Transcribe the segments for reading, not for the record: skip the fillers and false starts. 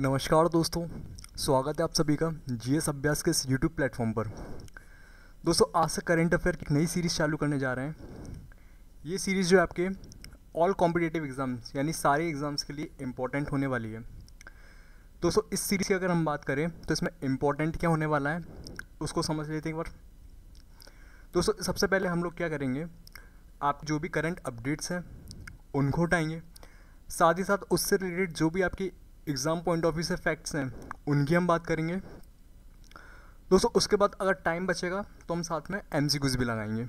नमस्कार दोस्तों, स्वागत है आप सभी का जीएस अभ्यास के इस यूट्यूब प्लेटफॉर्म पर। दोस्तों, आज से करेंट अफेयर की एक नई सीरीज़ चालू करने जा रहे हैं। ये सीरीज़ जो है आपके ऑल कॉम्पिटिटिव एग्ज़ाम्स यानी सारे एग्ज़ाम्स के लिए इम्पोर्टेंट होने वाली है। दोस्तों, इस सीरीज़ की अगर हम बात करें तो इसमें इम्पोर्टेंट क्या होने वाला है उसको समझ लेते हैं एक बार। दोस्तों, सबसे पहले हम लोग क्या करेंगे, आप जो भी करंट अपडेट्स हैं उनको उठाएंगे, साथ ही साथ उससे रिलेटेड जो भी आपकी एग्ज़ाम पॉइंट ऑफ व्यू से फैक्ट्स हैं उनकी हम बात करेंगे। दोस्तों, उसके बाद अगर टाइम बचेगा तो हम साथ में एमसीक्यूज़ भी लगाएंगे।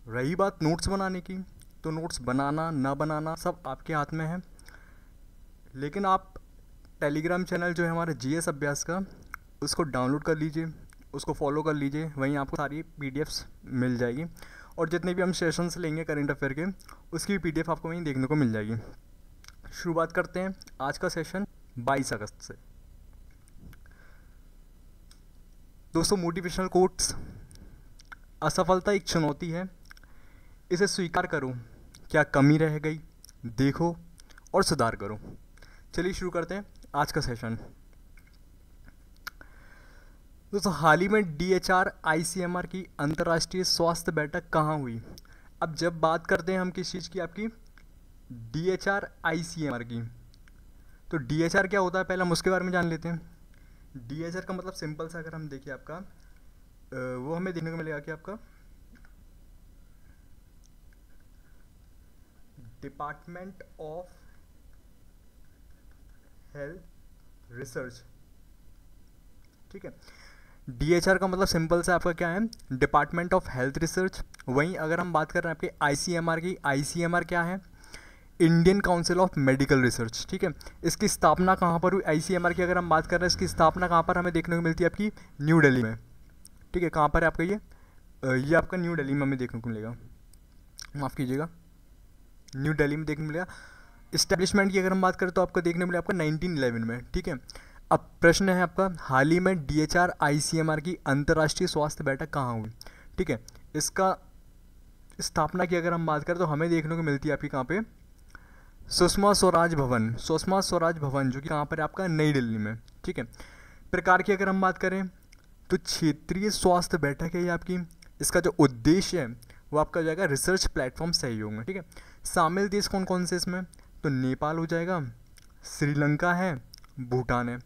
रही बात नोट्स बनाने की, तो नोट्स बनाना ना बनाना सब आपके हाथ में है, लेकिन आप टेलीग्राम चैनल जो है हमारे जीएस अभ्यास का, उसको डाउनलोड कर लीजिए, उसको फॉलो कर लीजिए। वहीं आपको सारी पीडीएफ्स मिल जाएगी और जितने भी हम सेशंस लेंगे करंट अफेयर के, उसकी भी पीडीएफ आपको वहीं देखने को मिल जाएगी। शुरुआत करते हैं आज का सेशन 22 अगस्त से। दोस्तों, मोटिवेशनल कोट्स, असफलता एक चुनौती है, इसे स्वीकार करो, क्या कमी रह गई देखो और सुधार करो। चलिए शुरू करते हैं आज का सेशन। दोस्तों, हाल ही में डीएचआर आईसीएमआर की अंतर्राष्ट्रीय स्वास्थ्य बैठक कहाँ हुई? अब जब बात करते हैं हम किस चीज़ की, आपकी डीएचआर आईसीएमआर की, तो डीएचआर क्या होता है पहले हम उसके बारे में जान लेते हैं। डीएचआर का मतलब सिंपल सा अगर हम देखिए आपका वो हमें देखने को मिलेगा कि आपका डिपार्टमेंट ऑफ हेल्थ रिसर्च, ठीक है। डीएचआर का मतलब सिंपल सा आपका क्या है, डिपार्टमेंट ऑफ हेल्थ रिसर्च। वहीं अगर हम बात कर रहे हैं आपके आईसीएमआर की, आईसीएमआर क्या है, Indian council of medical research, ठीक है। इसकी स्थापना कहाँ पर हुई? आईसीएमआर की अगर हम बात कर रहे हैं, इसकी स्थापना कहाँ पर हमें देखने को मिलती है? आपकी न्यू दिल्ली में, ठीक है। कहाँ पर है आपका ये आपका न्यू दिल्ली में हमें देखने को मिलेगा, माफ़ कीजिएगा, न्यू दिल्ली में देखने को मिलेगा। इस्टेब्लिशमेंट की अगर हम बात करें तो आपको देखने को मिलेगा आपका 1911 में, ठीक है। अब प्रश्न है आपका, हाल ही में डीएचआर आईसीएमआर की अंतर्राष्ट्रीय स्वास्थ्य बैठक कहाँ हुई? ठीक है। इसका स्थापना की अगर हम बात करें तो हमें देखने को मिलती है आपकी कहाँ पे, सुषमा स्वराज भवन, सुषमा स्वराज भवन जो कि कहाँ पर है आपका, नई दिल्ली में, ठीक है। प्रकार की अगर हम बात करें तो क्षेत्रीय स्वास्थ्य बैठक है ये आपकी। इसका जो उद्देश्य है वो आपका हो जाएगा रिसर्च प्लेटफॉर्म सहयोग में, ठीक है। शामिल देश कौन कौन से इसमें, तो नेपाल हो जाएगा, श्रीलंका है, भूटान है।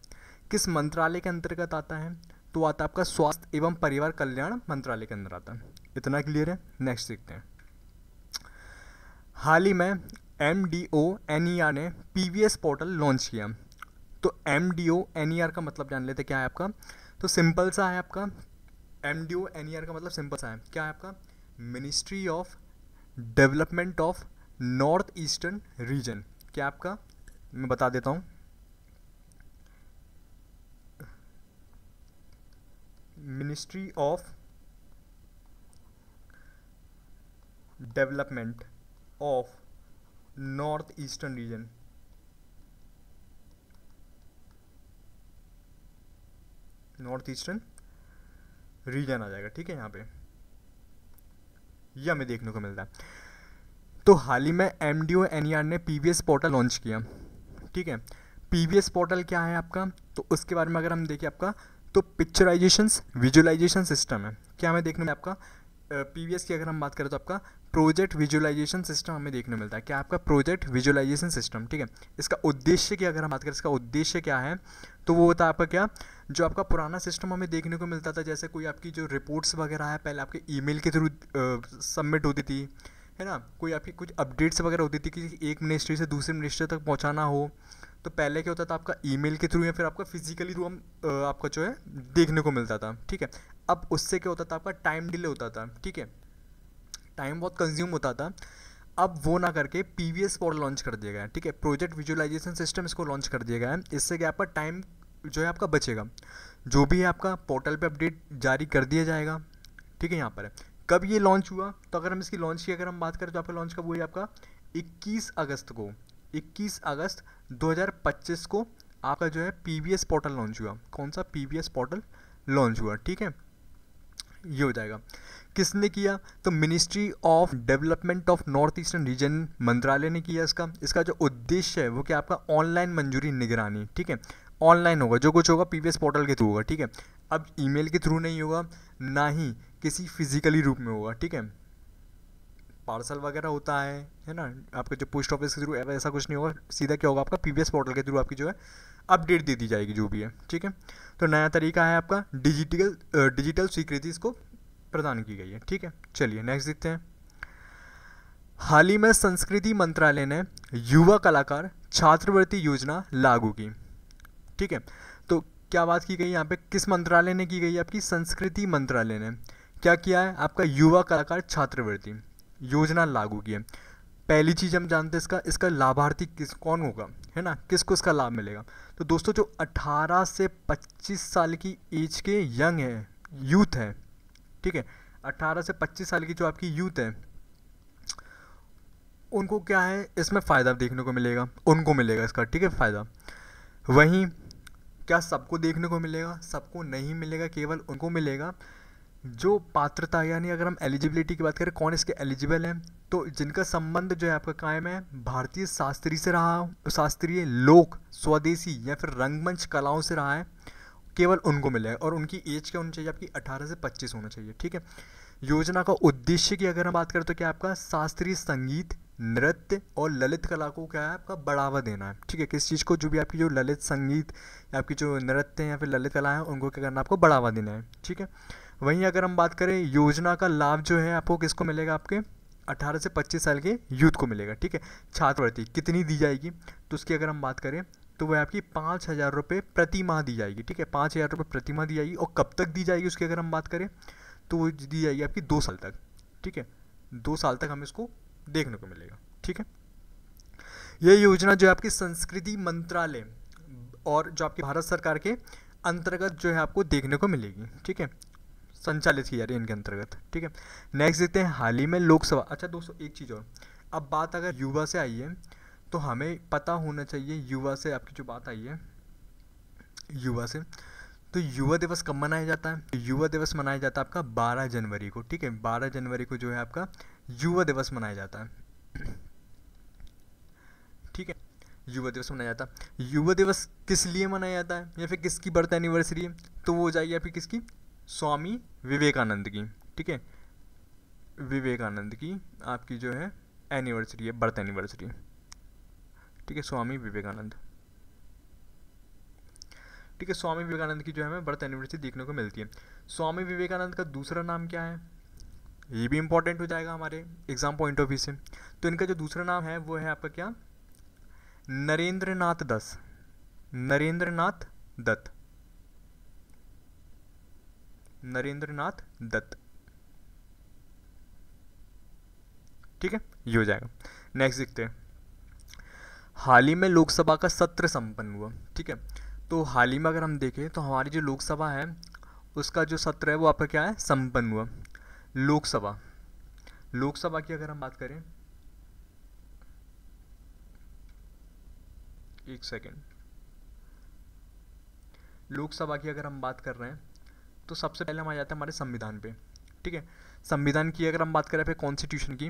किस मंत्रालय के अंतर्गत आता है? तो आता है आपका स्वास्थ्य एवं परिवार कल्याण मंत्रालय के अंदर आता है। इतना क्लियर है? नेक्स्ट देखते हैं। हाल ही में MDONER ने PVS पोर्टल लॉन्च किया। तो MDONER का मतलब जान लेते क्या है आपका, तो सिंपल सा है आपका, MDONER का मतलब सिंपल सा है, क्या है आपका, ministry of development of north eastern region. क्या आपका, मैं बता देता हूँ, ministry of development of north eastern region, north eastern region आ जाएगा, ठीक है। यहाँ पे यह हमें देखने को मिलता है। तो हाल ही में MDONER ने PVS पोर्टल लॉन्च किया, ठीक है। PVS पोर्टल क्या है आपका, तो उसके बारे में अगर हम देखें आपका, तो पिक्चराइजेशंस विजुअलाइजेशन सिस्टम है। क्या हमें देखने में आपका PVS की अगर हम बात करें तो आपका प्रोजेक्ट विजुअलाइजेशन सिस्टम हमें देखने को मिलता है। क्या आपका प्रोजेक्ट विजुअलाइजेशन सिस्टम, ठीक है। इसका उद्देश्य की अगर हम बात करें, इसका उद्देश्य क्या है, तो वो होता है आपका क्या, जो आपका पुराना सिस्टम हमें देखने को मिलता था, जैसे कोई आपकी जो रिपोर्ट्स वगैरह है पहले आपके ईमेल के थ्रू सबमिट होती थी, है ना। कोई आपकी कुछ अपडेट्स वगैरह होती थी कि एक मिनिस्ट्री से दूसरे मिनिस्ट्री तक पहुंचाना हो, तो पहले क्या होता था आपका ईमेल के थ्रू या फिर आपका फिजिकली थ्रू हम आपका जो है देखने को मिलता था, ठीक है। अब उससे क्या होता था, आपका टाइम डिले होता था, ठीक है, टाइम बहुत कंज्यूम होता था। अब वो ना करके PVS पोर्टल लॉन्च कर दिया गया है, ठीक है। प्रोजेक्ट विजुअलाइजेशन सिस्टम इसको लॉन्च कर दिया गया है। इससे क्या आपका टाइम जो है आपका बचेगा, जो भी है आपका पोर्टल पे अपडेट जारी कर दिया जाएगा, ठीक है। यहाँ पर है कब ये लॉन्च हुआ, तो अगर हम इसकी लॉन्च की अगर हम बात करें तो आपका लॉन्च कब हुआ है, आपका 21 अगस्त को, 21 अगस्त 2025 को आपका जो है PVS पोर्टल लॉन्च हुआ। कौन सा? PVS पोर्टल लॉन्च हुआ, ठीक है। ये हो जाएगा। किसने किया? तो ministry of development of north eastern reason मंत्रालय ने किया इसका। इसका जो उद्देश्य है वो क्या आपका ऑनलाइन मंजूरी निगरानी, ठीक है, ऑनलाइन होगा, जो कुछ होगा पीवीएस पोर्टल के थ्रू होगा, ठीक है। अब ईमेल के थ्रू नहीं होगा, ना ही किसी फिजिकली रूप में होगा, ठीक है। पार्सल वगैरह होता है ना आपका जो पोस्ट ऑफिस के थ्रू, ऐसा कुछ नहीं होगा, सीधा क्या होगा आपका पीवीएस पोर्टल के थ्रू आपकी जो है अपडेट दे दी जाएगी जो भी है, ठीक है। तो नया तरीका है आपका डिजिटल स्वीकृति इसको प्रदान की गई है, ठीक है। चलिए नेक्स्ट देखते हैं। हाल ही में संस्कृति मंत्रालय ने युवा कलाकार छात्रवृत्ति योजना लागू की, ठीक है। तो क्या बात की गई यहाँ पे, किस मंत्रालय ने की गई है? आपकी संस्कृति मंत्रालय ने क्या किया है? आपका युवा कलाकार छात्रवृत्ति योजना लागू की है। पहली चीज़ हम जानते हैं इसका लाभार्थी कौन होगा, है ना, किसको इसका लाभ मिलेगा? तो दोस्तों जो 18 से 25 साल की एज के यंग है, यूथ है, ठीक है, 18 से 25 साल की जो आपकी यूथ है, उनको क्या है इसमें फ़ायदा देखने को मिलेगा, उनको मिलेगा इसका, ठीक है, फ़ायदा। वहीं क्या सबको देखने को मिलेगा? सबको नहीं मिलेगा, केवल उनको मिलेगा जो पात्रता, यानी अगर हम एलिजिबिलिटी की बात करें कौन इसके एलिजिबल हैं, तो जिनका संबंध जो है आपका कायम है भारतीय शास्त्रीय से रहा हो, शास्त्रीय लोक स्वदेशी या फिर रंगमंच कलाओं से रहा है, केवल उनको मिलेगा। और उनकी एज क्या होनी चाहिए? आपकी 18 से 25 होना चाहिए, ठीक है। योजना का उद्देश्य की अगर हम बात करें तो क्या आपका शास्त्रीय संगीत, नृत्य और ललित कला को क्या है आपका बढ़ावा देना है, ठीक है। किस चीज़ को? जो भी आपकी जो ललित संगीत या आपकी जो नृत्य है या फिर ललित कला है उनको क्या करना, आपको बढ़ावा देना है, ठीक है। वहीं अगर हम बात करें योजना का लाभ जो है आपको किसको मिलेगा? आपके 18 से 25 साल के यूथ को मिलेगा, ठीक है। छात्रवृत्ति कितनी दी जाएगी? तो उसकी अगर हम बात करें तो वह आपकी 5,000 रुपये प्रति माह दी जाएगी, ठीक है, 5,000 रुपये प्रति माह दी जाएगी। और कब तक दी जाएगी उसकी अगर हम बात करें तो वो दी जाएगी आपकी 2 साल तक, ठीक है, 2 साल तक हमें इसको देखने को मिलेगा, ठीक है। यह योजना जो है आपकी संस्कृति मंत्रालय और जो आपकी भारत सरकार के अंतर्गत जो है आपको देखने को मिलेगी, ठीक है, संचालित की जा रही है इनके अंतर्गत, ठीक है। नेक्स्ट देखते हैं हाल ही में लोकसभा। अच्छा दोस्तों एक चीज़ और, अब बात अगर युवा से आई है तो हमें पता होना चाहिए, युवा से आपकी जो बात आई है युवा से, तो युवा दिवस कब मनाया जाता है? तो युवा दिवस मनाया जाता है आपका 12 जनवरी को, ठीक है, 12 जनवरी को जो है आपका युवा दिवस मनाया जाता है, ठीक है, युवा दिवस मनाया जाता है। युवा दिवस किस लिए मनाया जाता है या फिर किसकी बर्थ एनिवर्सरी है? तो वो हो जाएगी आपकी किसकी? स्वामी विवेकानंद की, ठीक है, विवेकानंद की आपकी जो है एनिवर्सरी है, बर्थ एनिवर्सरी, ठीक है, स्वामी विवेकानंद, ठीक है, स्वामी विवेकानंद की जो है हमें बर्थ एनिवर्सरी देखने को मिलती है। स्वामी विवेकानंद का दूसरा नाम क्या है? ये भी इंपॉर्टेंट हो जाएगा हमारे एग्जाम पॉइंट ऑफ व्यू से। तो इनका जो दूसरा नाम है वो है आपका क्या? नरेंद्रनाथ दत्त, नरेंद्रनाथ दत्त, नरेंद्रनाथ दत्त, ठीक है, ये हो जाएगा। नेक्स्ट देखते हैं, हाल ही में लोकसभा का सत्र संपन्न हुआ, ठीक है। तो हाल ही में अगर हम देखें तो हमारी जो लोकसभा है उसका जो सत्र है वो आपका क्या है? संपन्न हुआ। लोकसभा, लोकसभा की अगर हम बात करें, एक सेकेंड, लोकसभा की अगर हम बात कर रहे हैं तो सबसे पहले हम आ जाते हैं हमारे संविधान पे, ठीक है। संविधान की अगर हम बात करें फिर कॉन्स्टिट्यूशन की,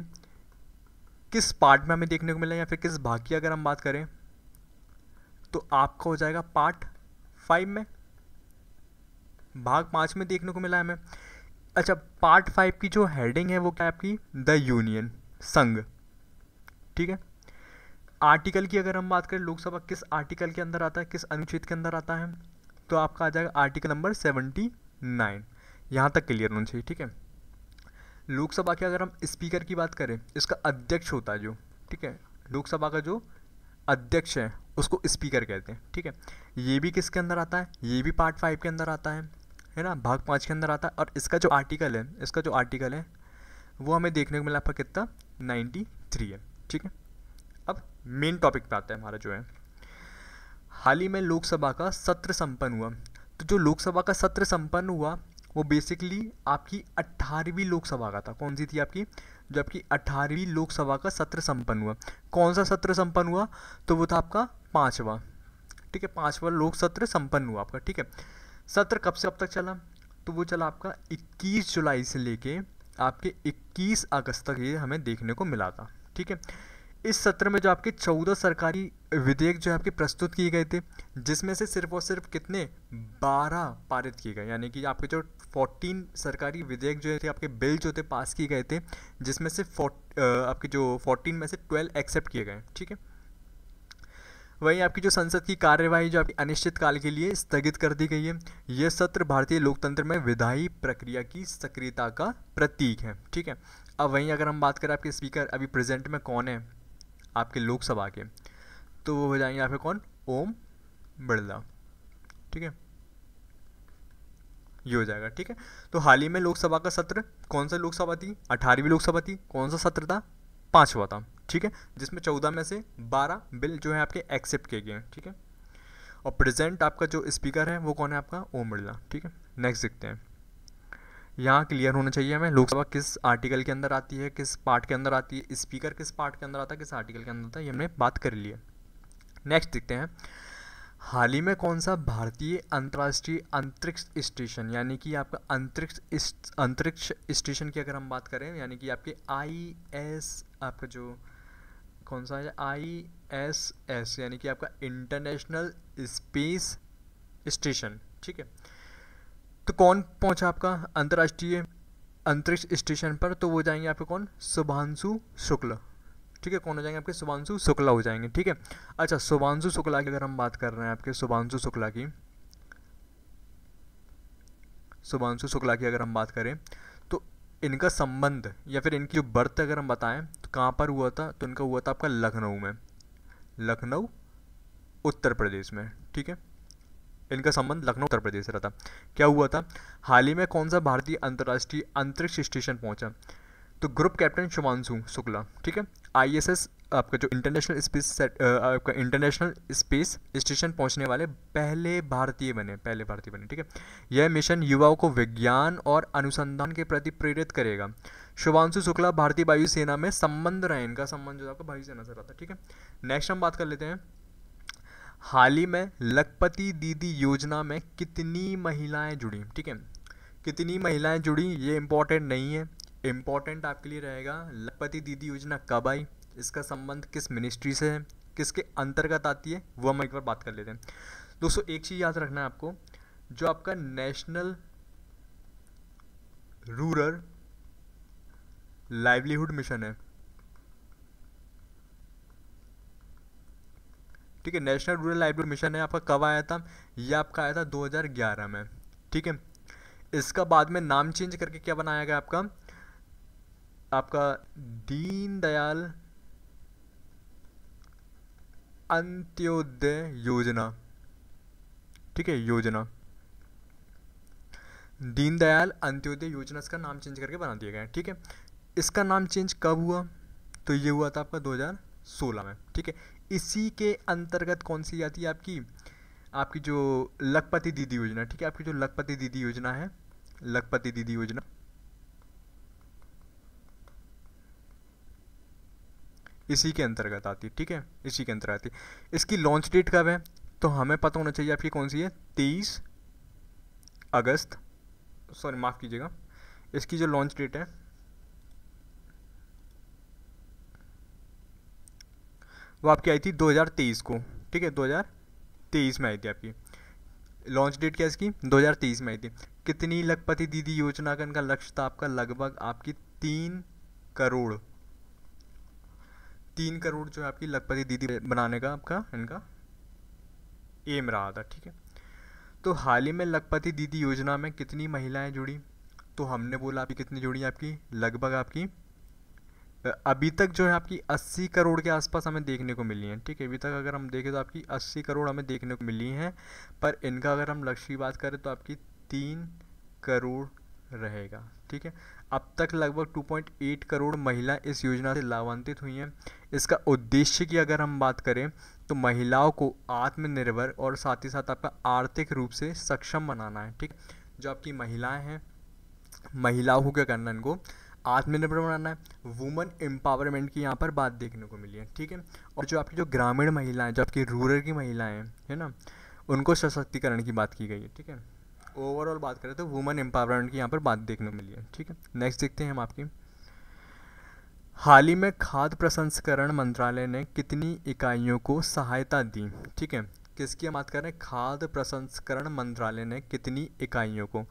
किस पार्ट में हमें देखने को मिला या फिर किस भाग की अगर हम बात करें तो आपका हो जाएगा पार्ट 5 में, भाग 5 में देखने को मिला हमें। अच्छा, पार्ट 5 की जो हेडिंग है वो क्या है आपकी? द यूनियन, संघ, ठीक है। आर्टिकल की अगर हम बात करें लोकसभा किस आर्टिकल के अंदर आता है, किस अनुच्छेद के अंदर आता है, तो आपका आ जाएगा आर्टिकल नंबर 79। यहाँ तक क्लियर होना चाहिए, ठीक है। लोकसभा के अगर हम स्पीकर की बात करें, इसका अध्यक्ष होता है जो, ठीक है, लोकसभा का जो अध्यक्ष है उसको स्पीकर कहते हैं, ठीक है। ये भी किसके अंदर आता है? ये भी पार्ट 5 के अंदर आता है ना, भाग 5 के अंदर आता है। और इसका जो आर्टिकल है, इसका जो आर्टिकल है वो हमें देखने को मिला आपका कितना? 93 है, ठीक है। अब मेन टॉपिक पे आता है हमारा जो है, हाल ही में लोकसभा का सत्र संपन्न हुआ। तो जो लोकसभा का सत्र संपन्न हुआ वो बेसिकली आपकी 18वीं लोकसभा का था। कौन सी थी आपकी? जो आपकी 18वीं लोकसभा का सत्र संपन्न हुआ। कौन सा सत्र संपन्न हुआ? तो वो था आपका 5वां, ठीक है, 5वां लोक सत्र संपन्न हुआ आपका, ठीक है। सत्र कब से अब तक चला? तो वो चला आपका 21 जुलाई से लेके आपके 21 अगस्त तक ये हमें देखने को मिला था। ठीक है, इस सत्र में जो आपके 14 सरकारी विधेयक जो आपके प्रस्तुत किए गए थे, जिसमें से सिर्फ और सिर्फ कितने 12 पारित किए गए, यानी कि आपके जो 14 सरकारी विधेयक जो थे, आपके बिल जो थे पास किए गए थे, जिसमें से आपके जो 14 में से 12 एक्सेप्ट किए गए। ठीक है, वहीं आपकी जो संसद की कार्यवाही जो आपकी अनिश्चित काल के लिए स्थगित कर दी गई है। यह सत्र भारतीय लोकतंत्र में विधायी प्रक्रिया की सक्रियता का प्रतीक है। ठीक है, अब वहीं अगर हम बात करें आपके स्पीकर अभी प्रेजेंट में कौन है आपके लोकसभा के, तो वो हो जाएंगे यहाँ पे कौन, ओम बिरला। ठीक है, ये हो जाएगा। ठीक है, तो हाल ही में लोकसभा का सत्र कौन सा लोकसभा थी, 18वीं लोकसभा थी। कौन सा सत्र था, 5वां था। ठीक है, जिसमें 14 में से 12 बिल जो है आपके एक्सेप्ट किए गए हैं। ठीक है, और प्रेजेंट आपका जो स्पीकर है वो कौन है, आपका ओम बिरला। ठीक है, नेक्स्ट देखते हैं। यहाँ क्लियर होना चाहिए हमें लोकसभा किस आर्टिकल के अंदर आती है, किस पार्ट के अंदर आती है, स्पीकर किस पार्ट के अंदर आता है, किस आर्टिकल के अंदर आता है, ये हमने बात कर ली है। नेक्स्ट देखते हैं, हाल ही में कौन सा भारतीय अंतर्राष्ट्रीय अंतरिक्ष स्टेशन, यानी कि आपका अंतरिक्ष स्टेशन की अगर हम बात करें, यानी कि आपके IS आपका जो कौन सा है, ISS, यानी कि आपका इंटरनेशनल स्पेस स्टेशन। ठीक है, तो कौन पहुंचा आपका अंतर्राष्ट्रीय अंतरिक्ष स्टेशन पर, तो वो जाएंगे आपके कौन, शुभांशु शुक्ल। ठीक है, कौन हो जाएंगे आपके, शुभांशु शुक्ला हो जाएंगे। ठीक है, अच्छा शुभांशु शुक्ला की अगर हम बात कर रहे हैं आपके शुभांशु शुक्ला की, शुभांशु शुक्ला की अगर हम बात करें तो इनका संबंध या फिर इनकी जो बर्थ अगर हम बताएं तो कहाँ पर हुआ था, तो इनका हुआ था आपका लखनऊ में, लखनऊ उत्तर प्रदेश में। ठीक है, इनका संबंध लखनऊ उत्तर प्रदेश से रहा था। क्या हुआ था, हाल ही में कौन सा भारतीय अंतर्राष्ट्रीय अंतरिक्ष स्टेशन पहुंचा, तो ग्रुप कैप्टन शुभांशु शुक्ला। ठीक है, ISS आपका जो इंटरनेशनल स्पेस आपका इंटरनेशनल स्पेस स्टेशन पहुंचने वाले पहले भारतीय बने। ठीक है, यह मिशन युवाओं को विज्ञान और अनुसंधान के प्रति प्रेरित करेगा। शुभांशु शुक्ला भारतीय वायुसेना में संबंध रहे, इनका संबंध जो आपका वायुसेना से रहा था। ठीक है, नेक्स्ट हम बात कर लेते हैं, हाल ही में लखपति दीदी योजना में कितनी महिलाएं जुड़ी। ठीक है, कितनी महिलाएं जुड़ी ये इंपॉर्टेंट नहीं है, इम्पॉर्टेंट आपके लिए रहेगा लखपति दीदी योजना कब आई, इसका संबंध किस मिनिस्ट्री से है, किसके अंतर्गत आती है, वो हम एक बार बात कर लेते हैं। दोस्तों एक चीज़ याद रखना है आपको, जो आपका नेशनल रूरल लाइवलीहुड मिशन है, ठीक है, नेशनल रूरल लाइवलीहुड मिशन है, आपका कब आया था, ये आपका आया था 2011 में। ठीक है, इसका बाद में नाम चेंज करके क्या बनाया गया आपका दीनदयाल अंत्योदय योजना। ठीक है, योजना दीनदयाल अंत्योदय योजना, इसका नाम चेंज करके बना दिया गया है। ठीक है, इसका नाम चेंज कब हुआ, तो ये हुआ था आपका 2016 में। ठीक है, इसी के अंतर्गत कौन सी आती है आपकी जो लखपति दीदी योजना। ठीक है, आपकी जो लखपति दीदी योजना है, लखपति दीदी योजना इसी के अंतर्गत आती है। ठीक है, इसी के अंतर्गत आती है। इसकी लॉन्च डेट कब है, तो हमें पता होना चाहिए आपकी कौन सी है, 23 अगस्त, सॉरी माफ़ कीजिएगा, इसकी जो लॉन्च डेट है वो आपकी आई थी 2023 को। ठीक है, 2023 में आई थी आपकी लॉन्च डेट, क्या इसकी 2023 में आई थी। कितनी लखपति दीदी योजना का इनका लक्ष्य था, आपका लगभग आपकी 3 करोड़ जो है आपकी लखपति दीदी बनाने का आपका इनका एम रहा था। ठीक है, तो हाल ही में लखपति दीदी योजना में कितनी महिलाएं जुड़ी, तो हमने बोला आपकी कितनी जुड़ी, आपकी लगभग आपकी अभी तक जो है आपकी 80 करोड़ के आसपास हमें देखने को मिली हैं। ठीक है, अभी तक अगर हम देखें तो आपकी 80 करोड़ हमें देखने को मिली हैं, पर इनका अगर हम लक्ष्य की बात करें तो आपकी 3 करोड़ रहेगा। ठीक है, अब तक लगभग 2.8 करोड़ महिला इस योजना से लाभान्वित हुई हैं। इसका उद्देश्य की अगर हम बात करें तो महिलाओं को आत्मनिर्भर और साथ ही साथ आपका आर्थिक रूप से सक्षम बनाना है। ठीक, जो आपकी महिलाएं हैं, महिलाओं को क्या करना है, इनको आत्मनिर्भर बनाना है, वुमेन एम्पावरमेंट की यहाँ पर बात देखने को मिली है। ठीक है, और जो आपकी जो ग्रामीण महिलाएं, जो आपकी रूरल की महिलाएं है ना, उनको सशक्तिकरण की बात की गई है। ठीक है, ओवरऑल बात करें तो वुमेन एम्पावरमेंट की यहाँ पर बात देखने को मिली है। ठीक है, नेक्स्ट देखते हैं हम आपकी, हाल ही में खाद्य प्रसंस्करण मंत्रालय ने कितनी इकाइयों को सहायता दी। ठीक है, किसकी हम बात कर रहे हैं, खाद्य प्रसंस्करण मंत्रालय ने कितनी इकाइयों को,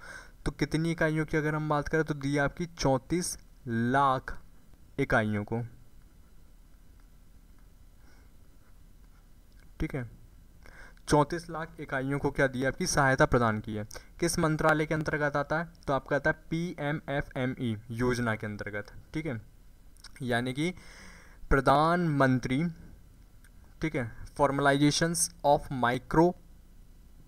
तो कितनी इकाइयों की अगर हम बात करें तो दी आपकी 34 लाख इकाइयों को। ठीक है, 34 लाख इकाइयों को क्या दिया, आपकी सहायता प्रदान की है। किस मंत्रालय के अंतर्गत आता है, तो आपका आता है PMFME योजना के अंतर्गत। ठीक है, यानी कि प्रधानमंत्री, ठीक है, फॉर्मलाइजेशंस ऑफ माइक्रो,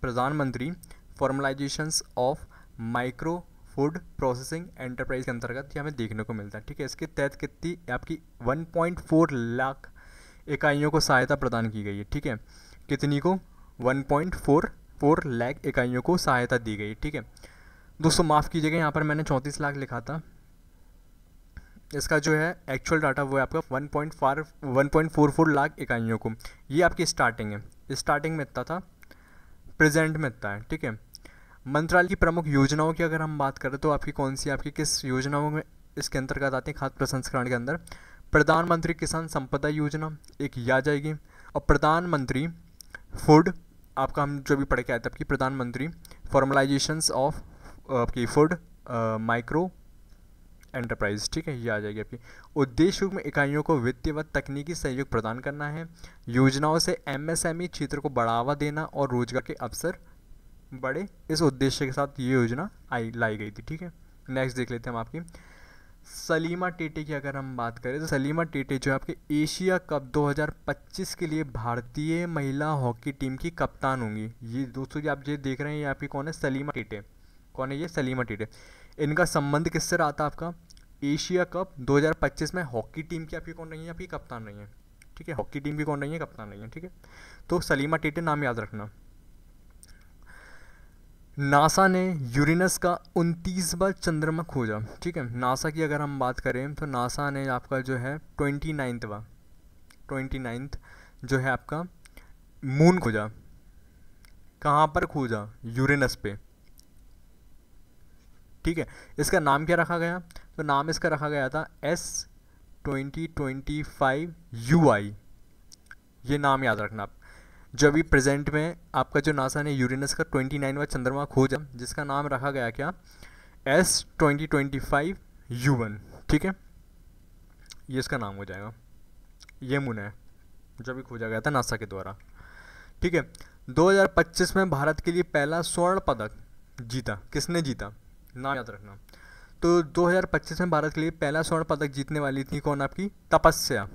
प्रधानमंत्री formalisations of micro food processing enterprise के अंतर्गत ये हमें देखने को मिलता है। ठीक है, इसके तहत कितनी आपकी 1.4 लाख इकाइयों को सहायता प्रदान की गई है। ठीक है, कितनी को, 1.44 लाख इकाइयों को सहायता दी गई। ठीक है दोस्तों, माफ़ कीजिएगा, यहाँ पर मैंने 34 लाख लिखा था, इसका जो है एक्चुअल डाटा वो है आपका 1.44 लाख इकाइयों को। ये आपकी स्टार्टिंग है, स्टार्टिंग में इतना था, प्रेजेंट में इतना है। ठीक है, मंत्रालय की प्रमुख योजनाओं की अगर हम बात करें तो आपकी कौन सी, आपकी किस योजनाओं में इसके अंतर्गत आती है, खाद्य प्रसंस्करण के अंदर प्रधानमंत्री किसान संपदा योजना एक ये आ जाएगी, और प्रधानमंत्री फूड, आपका हम जो भी पढ़ के आए थे आपकी प्रधानमंत्री फॉर्मलाइजेशंस ऑफ आपकी फूड माइक्रो एंटरप्राइज। ठीक है, ये आ जाएगी आपकी। उद्देश्य में इकाइयों को वित्तीय व तकनीकी सहयोग प्रदान करना है, योजनाओं से MSME क्षेत्र को बढ़ावा देना और रोजगार के अवसर बढ़े, इस उद्देश्य के साथ ये योजना लाई गई थी। ठीक है, नेक्स्ट देख लेते हैं हम आपकी सलीमा टेटे की अगर हम बात करें तो सलीमा टेटे जो है आपके एशिया कप 2025 के लिए भारतीय महिला हॉकी टीम की कप्तान होंगी। ये दोस्तों जो आप ये देख रहे हैं, ये आपकी कौन है, सलीमा टेटे। कौन है ये, सलीमा टेटे। इनका संबंध किससे रहा था, आपका एशिया कप 2025 में हॉकी टीम की आपकी कौन रही है, आपकी कप्तान रही है। ठीक है, हॉकी टीम की कौन रही है, कप्तान रही है। ठीक है, तो सलीमा टेटे नाम याद रखना। नासा ने यूरेनस का 29वां चंद्रमा खोजा। ठीक है, नासा की अगर हम बात करें तो नासा ने आपका जो है 29th जो है आपका मून खोजा। कहाँ पर खोजा, यूरेनस पे। ठीक है, इसका नाम क्या रखा गया, तो नाम इसका रखा गया था S2025 UI। ये नाम याद रखना आप। जो अभी प्रेजेंट में आपका जो नासा ने यूरेनस का 29वां चंद्रमा खोजा, जिसका नाम रखा गया क्या, S2025 U1। ठीक है, ये इसका नाम हो जाएगा। ये मून है जो अभी खोजा गया था नासा के द्वारा। ठीक है, 2025 में भारत के लिए पहला स्वर्ण पदक जीता, किसने जीता, नाम याद रखना। तो 2025 में भारत के लिए पहला स्वर्ण पदक जीतने वाली थी कौन, आपकी तपस्या।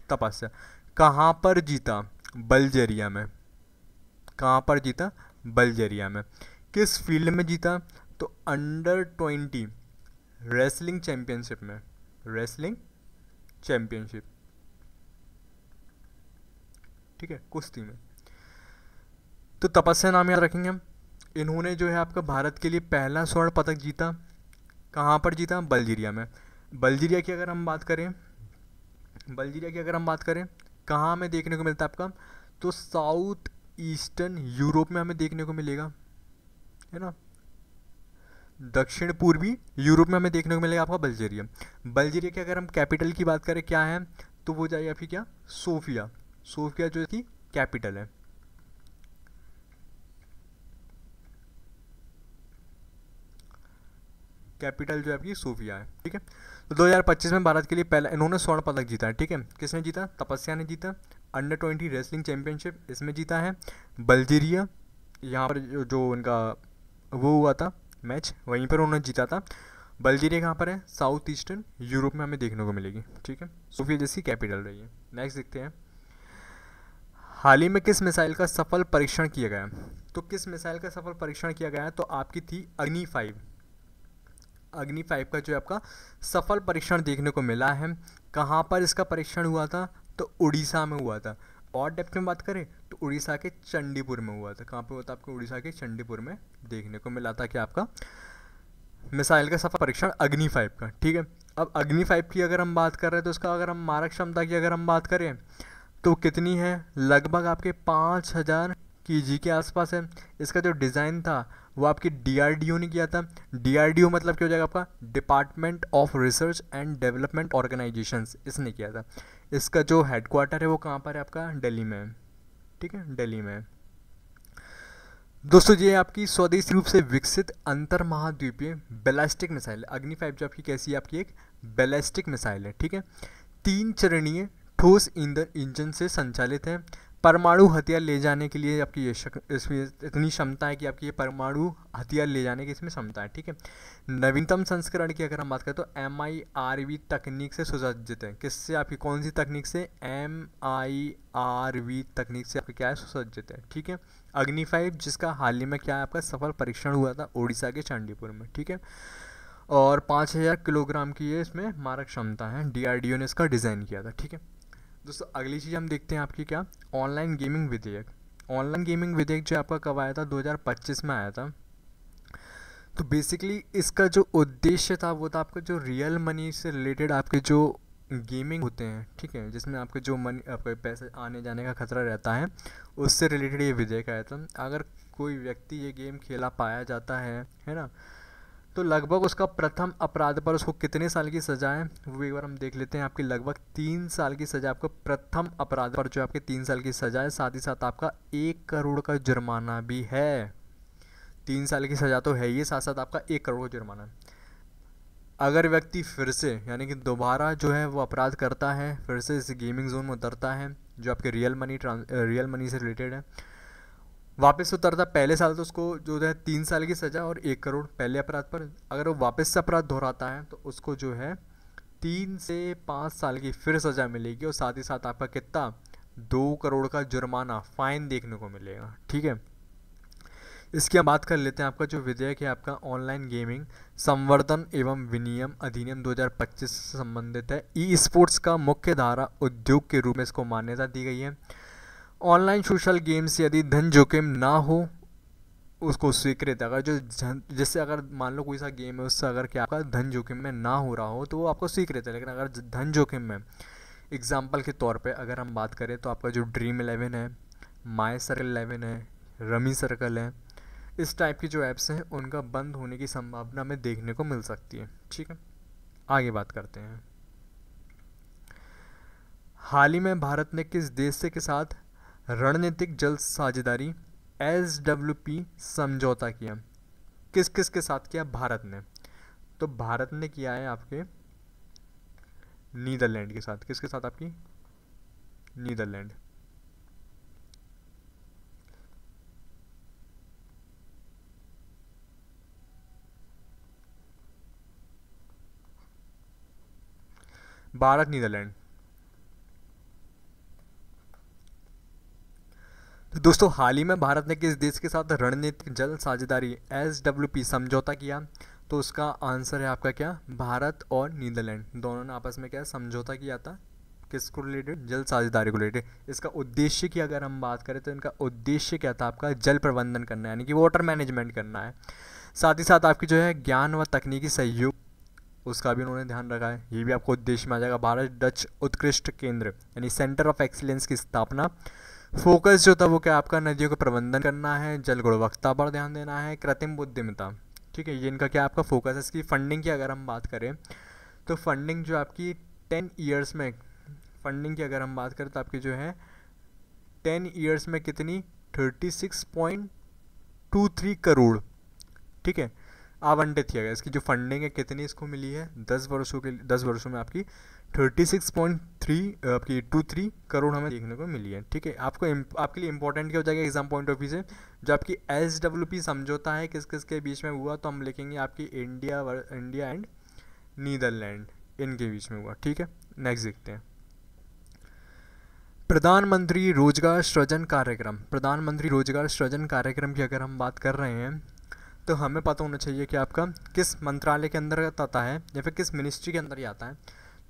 तपस्या कहाँ पर जीता, बल्गेरिया में। कहाँ पर जीता, बल्गेरिया में। किस फील्ड में जीता, तो अंडर-20 रेसलिंग चैंपियनशिप में, रेसलिंग चैंपियनशिप। ठीक है, कुश्ती में। तो तपस्या नाम याद रखेंगे हम। इन्होंने जो है आपका भारत के लिए पहला स्वर्ण पदक जीता, कहाँ पर जीता, बल्गेरिया में। बल्गेरिया की अगर हम बात करें, कहाँ हमें देखने को मिलता है आपका, तो साउथ ईस्टर्न यूरोप में हमें देखने को मिलेगा, है ना, दक्षिण पूर्वी यूरोप में हमें देखने को मिलेगा आपका बल्गेरिया। बल्गेरिया की अगर हम कैपिटल की बात करें क्या है, तो वो जाएगी आपकी क्या, सोफिया। सोफिया जो इसकी कैपिटल है। कैपिटल जो है आपकी सोफिया है। ठीक है, तो 2025 में भारत के लिए पहला इन्होंने स्वर्ण पदक जीता है। ठीक है, किसने जीता, तपस्या ने जीता। अंडर-20 रेसलिंग चैंपियनशिप इसमें जीता है बल्गेरिया। यहाँ पर जो उनका वो हुआ था मैच, वहीं पर उन्होंने जीता था। बल्गेरिया कहाँ पर है, साउथ ईस्टर्न यूरोप में हमें देखने को मिलेगी। ठीक है, सोफिया जैसी कैपिटल रही है। नेक्स्ट देखते हैं, हाल ही में किस मिसाइल का सफल परीक्षण किया गया। तो किस मिसाइल का सफल परीक्षण किया गया है, तो आपकी थी अग्नि 5। अग्नि 5 का जो है आपका सफल परीक्षण देखने को मिला है। कहाँ पर इसका परीक्षण हुआ था, तो उड़ीसा में हुआ था। और डेप्थ में बात करें तो उड़ीसा के चंडीपुर में हुआ था। कहाँ पर हुआ था, आपको उड़ीसा के चंडीपुर में देखने को मिला था कि आपका मिसाइल का सफल परीक्षण अग्नि 5 का। ठीक है, अब अग्नि 5 की अगर हम बात कर रहे हैं तो उसका अगर हम मारक क्षमता की अगर हम बात करें तो कितनी है, लगभग आपके 5000 की जी के आसपास है। इसका जो डिज़ाइन था वो आपकी डीआरडीओ ने किया था। डीआरडीओ मतलब क्या हो जाएगा आपका, department of research and development organisations, इसने किया था। इसका जो हेडक्वार्टर है वो कहाँ पर है आपका, दिल्ली में है। ठीक है, दिल्ली में है। दोस्तों ये आपकी स्वदेशी रूप से विकसित अंतर महाद्वीपीय बैलिस्टिक मिसाइल अग्नि 5 जो आपकी कैसी है, आपकी एक बैलिस्टिक मिसाइल है। ठीक है, 3 चरणीय ठोस ईंधन इंजन से संचालित है। परमाणु हथियार ले जाने के लिए आपकी इसमें इतनी क्षमता है कि आपकी ये परमाणु हथियार ले जाने की इसमें क्षमता है। ठीक है, नवीनतम संस्करण की अगर हम बात करें तो MIRV तकनीक से सुसज्जित है। किससे, आपकी कौन सी तकनीक से, MIRV तकनीक से आपका क्या है, सुसज्जित है। ठीक है, अग्नि 5 जिसका हाल ही में क्या है आपका सफल परीक्षण हुआ था उड़ीसा के चंडीपुर में। ठीक है, और 5000 किलोग्राम की ये इसमें मारक क्षमता है। डीआरडीओ ने इसका डिज़ाइन किया था। ठीक है दोस्तों, अगली चीज़ हम देखते हैं आपकी क्या, ऑनलाइन गेमिंग विधेयक। ऑनलाइन गेमिंग विधेयक जो आपका कब आया था, 2025 में आया था। तो बेसिकली इसका जो उद्देश्य था वो था आपका जो रियल मनी से रिलेटेड आपके जो गेमिंग होते हैं, ठीक है, जिसमें आपके जो मनी आपके पैसे आने जाने का खतरा रहता है, उससे रिलेटेड ये विधेयक आया था। अगर कोई व्यक्ति ये गेम खेला पाया जाता है ना, तो लगभग उसका प्रथम अपराध पर उसको कितने साल की सज़ा है वो एक बार हम देख लेते हैं। आपकी लगभग 3 साल की सज़ा आपको प्रथम अपराध पर जो आपके 3 साल की सज़ा है, साथ ही साथ आपका 1 करोड़ का जुर्माना भी है। 3 साल की सज़ा तो है ही, साथ साथ आपका 1 करोड़ का जुर्माना। अगर व्यक्ति फिर से यानी कि दोबारा जो है वो अपराध करता है, फिर से इस गेमिंग जोन में उतरता है जो आपके रियल मनी से रिलेटेड है, वापस उतरता पहले साल तो उसको जो है 3 साल की सज़ा और 1 करोड़ पहले अपराध पर। अगर वो वापस से अपराध दोहराता है तो उसको जो है 3 से 5 साल की फिर सज़ा मिलेगी, और साथ ही साथ आपका कितना, 2 करोड़ का जुर्माना फाइन देखने को मिलेगा। ठीक है, इसकी हम बात कर लेते हैं। आपका जो विधेयक है आपका ऑनलाइन गेमिंग संवर्धन एवं विनियम अधिनियम 2025 से संबंधित है। ई स्पोर्ट्स का मुख्य धारा उद्योग के रूप में इसको मान्यता दी गई है। ऑनलाइन सोशल गेम्स यदि धन जोखिम ना हो उसको स्वीकृत है। अगर जो जैसे अगर मान लो कोई सा गेम है उससे अगर क्या आपका धन जोखिम में ना हो रहा हो तो वो आपको स्वीकृत है। लेकिन अगर धन जोखिम में, एग्जाम्पल के तौर पे अगर हम बात करें तो आपका जो ड्रीम 11 है, माई सर्कल 11 है, रमी सर्कल है, इस टाइप की जो ऐप्स हैं उनका बंद होने की संभावना हमें देखने को मिल सकती है। ठीक है, आगे बात करते हैं। हाल ही में भारत ने किस देश से के साथ रणनीतिक जल साझेदारी SWP समझौता किया? किस किस के साथ किया भारत ने? तो भारत ने किया है आपके नीदरलैंड के साथ। किसके साथ, आपकी नीदरलैंड। भारत नीदरलैंड। तो दोस्तों हाल ही में भारत ने किस देश के साथ रणनीतिक जल साझेदारी SWP समझौता किया? तो उसका आंसर है आपका क्या, भारत और नीदरलैंड दोनों ने आपस में क्या समझौता किया था, किसको रिलेटेड, जल साझेदारी को रिलेटेड। इसका उद्देश्य की अगर हम बात करें तो इनका उद्देश्य क्या था, आपका जल प्रबंधन करना है, यानी कि वाटर मैनेजमेंट करना है। साथ ही साथ आपकी जो है ज्ञान व तकनीकी सहयोग उसका भी उन्होंने ध्यान रखा है, ये भी आपको उद्देश्य में आ जाएगा। भारत डच उत्कृष्ट केंद्र यानी सेंटर ऑफ एक्सीलेंस की स्थापना। फोकस जो था वो क्या आपका नदियों का प्रबंधन करना है, जल गुणवत्ता पर ध्यान देना है, कृत्रिम बुद्धिमत्ता। ठीक है, ये इनका क्या आपका फोकस है। इसकी फंडिंग की अगर हम बात करें तो फंडिंग जो आपकी 10 ईयर्स में, फंडिंग की अगर हम बात करें तो आपकी जो है 10 ईयर्स में कितनी, 36.23 करोड़, ठीक है, आवंटित किया गया। इसकी जो फंडिंग है कितनी इसको मिली है, 10 वर्षों में आपकी 36.3 आपकी 23 करोड़ हमें देखने को मिली है। ठीक है, आपके लिए इंपॉर्टेंट क्या हो जाएगा एग्जाम पॉइंट ऑफ व्यू से, जो आपकी SWP समझौता है किस किस के बीच में हुआ, तो हम लिखेंगे आपकी इंडिया एंड नीदरलैंड, इनके बीच में हुआ। ठीक है, नेक्स्ट देखते हैं। प्रधानमंत्री रोजगार सृजन कार्यक्रम। प्रधानमंत्री रोजगार सृजन कार्यक्रम की अगर हम बात कर रहे हैं तो हमें पता होना चाहिए कि आपका किस मंत्रालय के अंतर्गत आता है या फिर किस मिनिस्ट्री के अंदर ही आता है।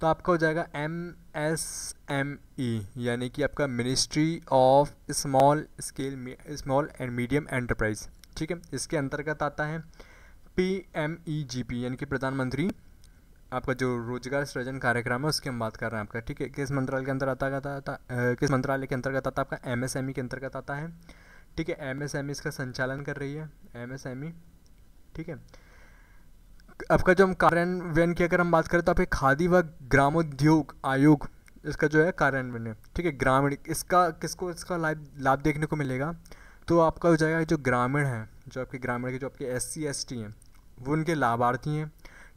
तो आपका हो जाएगा MSME, यानी कि आपका ministry of small and medium enterprise. ठीक है, इसके अंतर्गत आता है PMEGP, यानी कि प्रधानमंत्री आपका जो रोजगार सृजन कार्यक्रम है उसकी हम बात कर रहे हैं आपका। ठीक है, किस मंत्रालय के अंदर किस मंत्रालय के अंतर्गत आता है आपका MSME के अंतर्गत आता है। ठीक है, एमएसएमई इसका संचालन कर रही है, एमएसएमई। ठीक है, आपका जो हम कार्यान्वयन की अगर हम बात करें तो आपके खादी व ग्रामोद्योग आयोग इसका जो है कार्यान्वयन है। ठीक है, ग्रामीण इसका किसको इसका लाभ लाभ देखने को मिलेगा, तो आपका हो जाएगा जो ग्रामीण है, जो आपके ग्रामीण के जो आपके SC ST हैं वो उनके लाभार्थी हैं।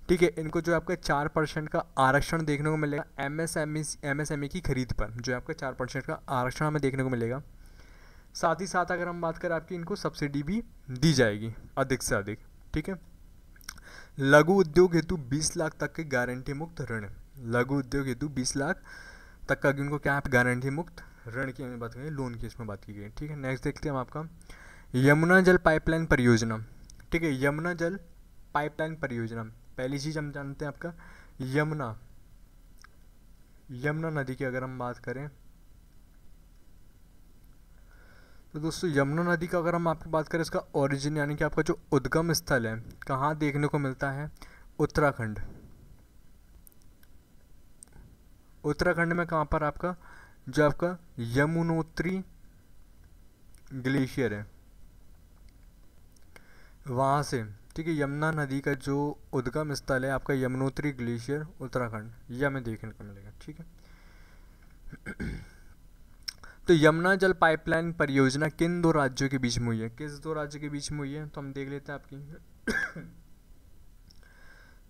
ठीक है, इनको जो आपका 4% का आरक्षण देखने को मिलेगा एमएसएमई की खरीद पर, जो आपका 4% का आरक्षण हमें देखने को मिलेगा। साथ ही साथ अगर हम बात करें आपकी इनको सब्सिडी भी दी जाएगी अधिक से अधिक। ठीक है, लघु उद्योग हेतु 20 लाख तक के गारंटी मुक्त ऋण, लघु उद्योग हेतु 20 लाख तक का इनको क्या है गारंटी मुक्त ऋण की हमें बात करें, लोन की इसमें बात की गई। ठीक है, नेक्स्ट देखते हैं हम आपका यमुना जल पाइपलाइन परियोजना। ठीक है, यमुना जल पाइपलाइन परियोजना, पहली चीज़ हम जानते हैं आपका यमुना नदी की अगर हम बात करें तो दोस्तों यमुना नदी का अगर हम आपकी बात करें इसका ओरिजिन यानी कि आपका जो उद्गम स्थल है कहाँ देखने को मिलता है, उत्तराखंड। उत्तराखंड में कहाँ पर आपका जो आपका यमुनोत्री ग्लेशियर है वहाँ से। ठीक है, यमुना नदी का जो उद्गम स्थल है आपका यमुनोत्री ग्लेशियर उत्तराखंड, यह हमें देखने को मिलेगा। ठीक है, तो यमुना जल पाइपलाइन परियोजना किन दो राज्यों के बीच में हुई है, किस दो राज्यों के बीच में हुई है, तो हम देख लेते हैं आपकी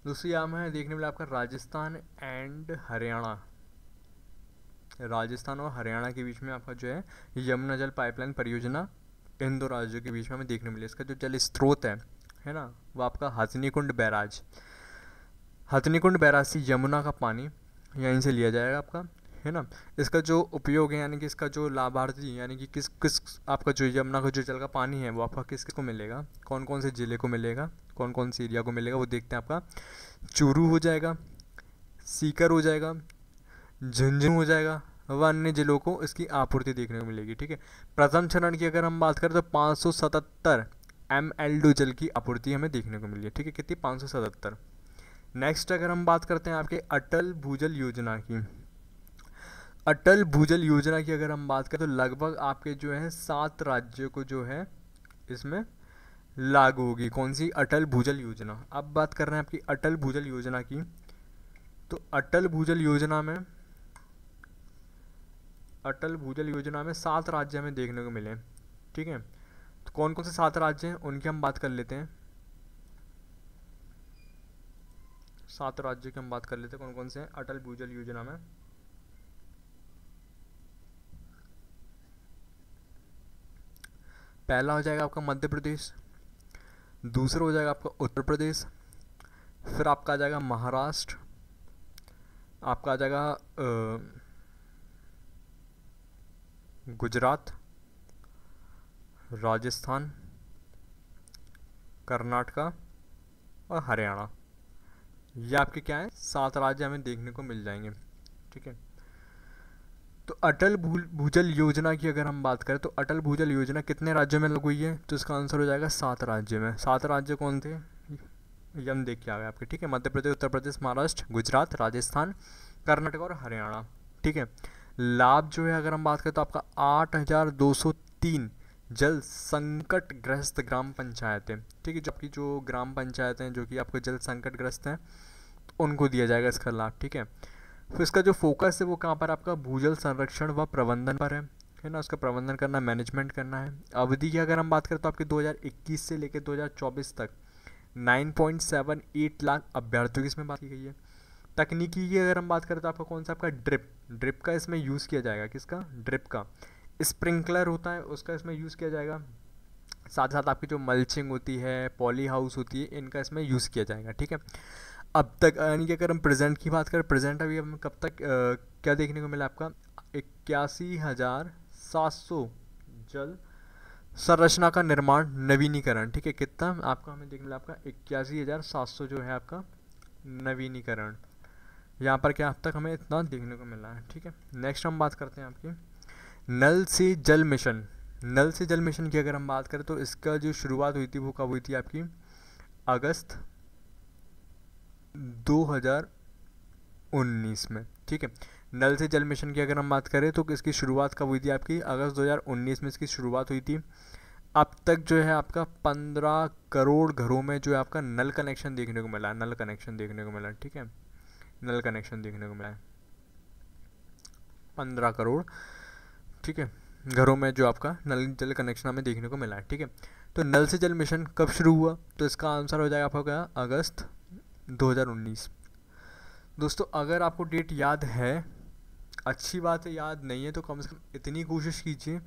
दूसरी आम है देखने मिला आपका राजस्थान एंड हरियाणा, राजस्थान और हरियाणा के बीच में आपका जो है यमुना जल पाइपलाइन परियोजना इन दो राज्यों के बीच में हमें देखने मिले। इसका जो जल स्रोत है ना वो आपका हथनीकुंड बैराज, हथनीकुंड बैराज से यमुना का पानी यहीं से लिया जाएगा आपका, है ना। इसका जो उपयोग है यानी कि इसका जो लाभार्थी यानी कि किस किस आपका जो यमुना का जो जल का पानी है वो आपका किस किस को मिलेगा, कौन कौन से ज़िले को मिलेगा, कौन कौन से एरिया को मिलेगा, वो देखते हैं। आपका चूरू हो जाएगा, सीकर हो जाएगा, झुंझुनू हो जाएगा, व अन्य जिलों को इसकी आपूर्ति देखने को मिलेगी। ठीक है, प्रथम चरण की अगर हम बात करें तो 577 ML जल की आपूर्ति हमें देखने को मिली है। ठीक है, कितनी 577। नेक्स्ट अगर हम बात करते हैं आपके अटल भूजल योजना की, अटल भूजल योजना की अगर हम बात करें तो लगभग आपके जो है 7 राज्यों को जो है इसमें लागू होगी। कौन सी, अटल भूजल योजना। अब बात कर रहे हैं आपकी अटल भूजल योजना की, तो अटल भूजल योजना में 7 राज्य हमें देखने को मिले। ठीक है, तो कौन कौन से 7 राज्य हैं उनकी हम बात कर लेते हैं। 7 राज्यों की हम बात कर लेते हैं कौन कौन से हैं अटल भूजल योजना में। पहला हो जाएगा आपका मध्य प्रदेश, दूसरा हो जाएगा आपका उत्तर प्रदेश, फिर आपका आ जाएगा महाराष्ट्र, आपका आ जाएगा गुजरात, राजस्थान, कर्नाटका और हरियाणा। ये आपके क्या है 7 राज्य हमें देखने को मिल जाएंगे। ठीक है, तो अटल भूजल योजना की अगर हम बात करें तो अटल भूजल योजना कितने राज्यों में लागू हुई है, तो इसका आंसर हो जाएगा 7 राज्य में। 7 राज्य कौन थे ये हम देख के आ गए आपके। ठीक है, मध्य प्रदेश, उत्तर प्रदेश, महाराष्ट्र, गुजरात, राजस्थान, कर्नाटक और हरियाणा। ठीक है, लाभ जो है अगर हम बात करें तो आपका 8203 जल संकट ग्रस्त ग्राम पंचायतें। ठीक है, जो आपकी जो ग्राम पंचायतें जो कि आपको जल संकट ग्रस्त हैं तो उनको दिया जाएगा इसका लाभ। ठीक है, फिर इसका जो फोकस है वो कहाँ पर आपका भूजल संरक्षण व प्रबंधन पर है ना, उसका प्रबंधन करना, मैनेजमेंट करना है। अवधि की अगर हम बात करें तो आपके 2021 से लेकर 2024 तक 9.78 लाख अभ्यर्थियों की इसमें बात की गई है। तकनीकी की अगर हम बात करें तो आपका कौन सा आपका ड्रिप का इसमें यूज़ किया जाएगा, किसका, ड्रिप का। स्प्रिंकलर होता है उसका इसमें यूज़ किया जाएगा। साथ साथ आपकी जो मल्चिंग होती है, पॉली हाउस होती है, इनका इसमें यूज़ किया जाएगा। ठीक है, अब तक यानी कि अगर हम प्रेजेंट की बात करें, प्रेजेंट अभी हम कब तक क्या देखने को मिला आपका 81,700 जल संरचना का निर्माण नवीनीकरण। ठीक है, कितना आपका हमें देखने मिला आपका 81,700 जो है आपका नवीनीकरण। यहाँ पर क्या अब तक हमें इतना देखने को मिला है। ठीक है, नेक्स्ट हम बात करते हैं आपकी नल से जल मिशन। नल से जल मिशन की अगर हम बात करें तो इसका जो शुरुआत हुई थी वो कब हुई थी आपकी अगस्त 2019 में। ठीक है, नल से जल मिशन की अगर हम बात करें तो इसकी शुरुआत कब हुई थी आपकी, अगस्त 2019 में इसकी शुरुआत हुई थी। अब तक जो है आपका 15 करोड़ घरों में जो है आपका नल कनेक्शन देखने को मिला है, नल कनेक्शन देखने को मिला है, ठीक है, नल कनेक्शन देखने को मिला है 15 करोड़, ठीक है, घरों में जो आपका नल जल कनेक्शन हमें देखने को मिला है, ठीक है। तो नल से जल मिशन कब शुरू हुआ, तो इसका आंसर हो जाएगा आपका अगस्त 2019। दोस्तों अगर आपको डेट याद है, अच्छी बात है, याद नहीं है तो कम से कम इतनी कोशिश कीजिए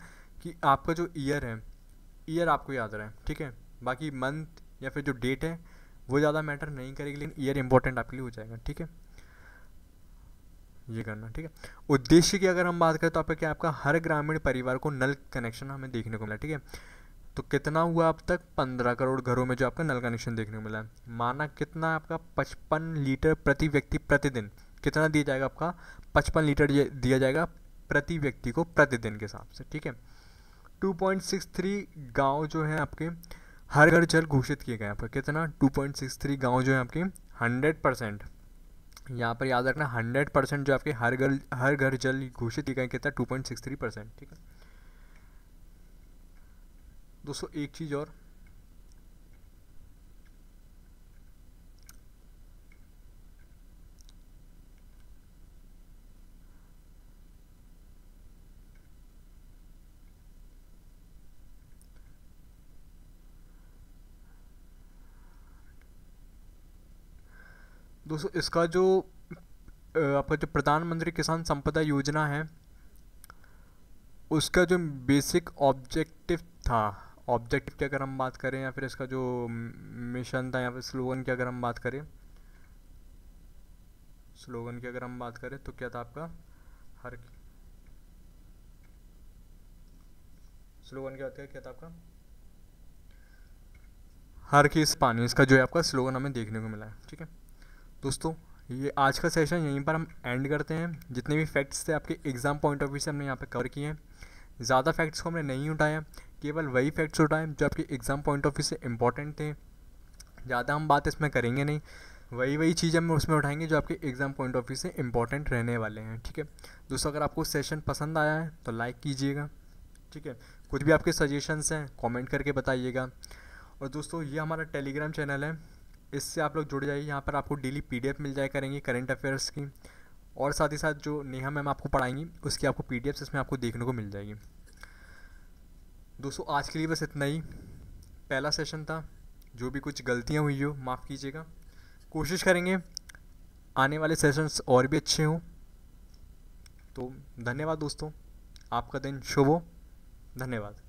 कि आपका जो ईयर है, ईयर आपको याद रहे, ठीक है। बाकी मंथ या फिर जो डेट है वो ज़्यादा मैटर नहीं करेगी, लेकिन ईयर इंपॉर्टेंट आपके लिए हो जाएगा, ठीक है, ये करना, ठीक है। उद्देश्य की अगर हम बात करें तो आपका क्या, आपका हर ग्रामीण परिवार को नल कनेक्शन हमें देखने को मिला, ठीक है। तो कितना हुआ अब तक, 15 करोड़ घरों में जो आपका नल कनेक्शन देखने को मिला है। माना कितना आपका 55 लीटर प्रति व्यक्ति प्रतिदिन, कितना दिया जाएगा आपका 55 लीटर दिया जाएगा प्रति व्यक्ति को प्रतिदिन के हिसाब से, ठीक है। 2.63 गांव जो है आपके हर घर जल घोषित किए गए, आपका कितना 2.63 गांव जो है आपके 100%, यहाँ पर याद रखना 100% जो आपके हर घर जल घोषित किए गए, कितना 2.63%, ठीक है। दोस्तों एक चीज़ और, दोस्तों इसका जो आपका जो प्रधानमंत्री किसान संपदा योजना है, उसका जो बेसिक ऑब्जेक्टिव था, ऑब्जेक्टिव की अगर हम बात करें या फिर इसका जो मिशन था या फिर स्लोगन की अगर हम बात करें, स्लोगन की अगर हम बात करें तो क्या था आपका, हर स्लोगन क्या था आपका, हर केस पानी, इसका जो है आपका स्लोगन हमें देखने को मिला है, ठीक है। दोस्तों ये आज का सेशन यहीं पर हम एंड करते हैं। जितने भी फैक्ट्स थे आपके एग्ज़ाम पॉइंट ऑफ व्यू से हमने यहाँ पे कवर किए हैं। ज़्यादा फैक्ट्स को हमने नहीं उठाया, केवल वही फैक्ट्स उठाए जो आपके एग्ज़ाम पॉइंट ऑफ व्यू से इंपॉर्टेंट थे। ज़्यादा हम बात इसमें करेंगे नहीं, वही चीज़ हम उसमें उठाएंगे जो आपके एग्ज़ाम पॉइंट ऑफ व्यू से इंपॉर्टेंट रहने वाले हैं, ठीक है। दोस्तों अगर आपको सेशन पसंद आया है तो लाइक कीजिएगा, ठीक है। कुछ भी आपके सजेशंस हैं कमेंट करके बताइएगा। और दोस्तों ये हमारा टेलीग्राम चैनल है, इससे आप लोग जुड़ जाइए। यहाँ पर आपको डेली PDF मिल जाया करेंगी करंट अफेयर्स की, और साथ ही साथ जो नेहा मैम आपको पढ़ाएंगी उसकी आपको PDFs इसमें आपको देखने को मिल जाएगी। दोस्तों आज के लिए बस इतना ही, पहला सेशन था, जो भी कुछ गलतियाँ हुई हो माफ़ कीजिएगा। कोशिश करेंगे आने वाले सेशंस और भी अच्छे हों। तो धन्यवाद दोस्तों, आपका दिन शुभ हो, धन्यवाद।